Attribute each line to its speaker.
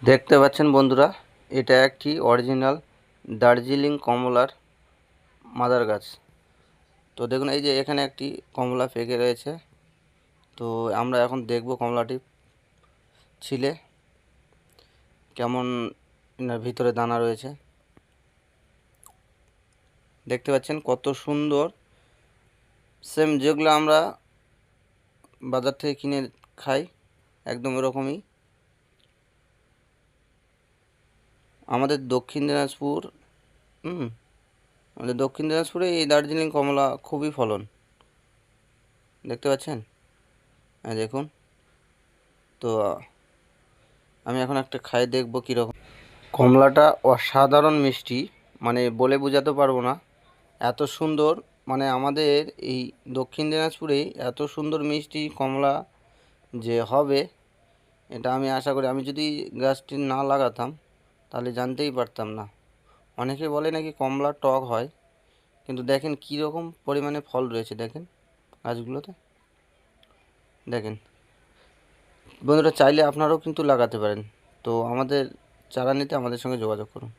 Speaker 1: দেখতে পাচ্ছেন বন্ধুরা, এটা একটি অরিজিনাল দার্জিলিং কমলার মাদার গাছ। তো দেখুন, এই যে এখানে একটি কমলা পেকে রয়েছে। তো আমরা এখন দেখব কমলাটি ছিলে কেমন ভিতরে দানা রয়েছে। দেখতে পাচ্ছেন কত সুন্দর, সেম যেগুলো আমরা বাজার থেকে কিনে খাই একদম এরকমই। আমাদের দক্ষিণ দিনাজপুর আমাদের দক্ষিণ দিনাজপুরে এই দার্জিলিং কমলা খুবই ফলন। দেখতে পাচ্ছেন, হ্যাঁ দেখুন। তো আমি এখন একটা খাই, দেখবো কীরকম। কমলাটা অসাধারণ মিষ্টি, মানে বলে বোঝাতে পারবো না, এত সুন্দর। মানে আমাদের এই দক্ষিণ দিনাজপুরেই এত সুন্দর মিষ্টি কমলা যে হবে, এটা আমি আশা করি। আমি যদি গাছটি না লাগাতাম তাহলে জানতেই পারতাম না। অনেকে বলে নাকি কমলা টক হয়, কিন্তু দেখেন কীরকম পরিমাণে ফল রয়েছে, দেখেন গাছগুলোতে। দেখেন বন্ধুরা, চাইলে আপনারাও কিন্তু লাগাতে পারেন। তো আমাদের চারা নিতে আমাদের সঙ্গে যোগাযোগ করুন।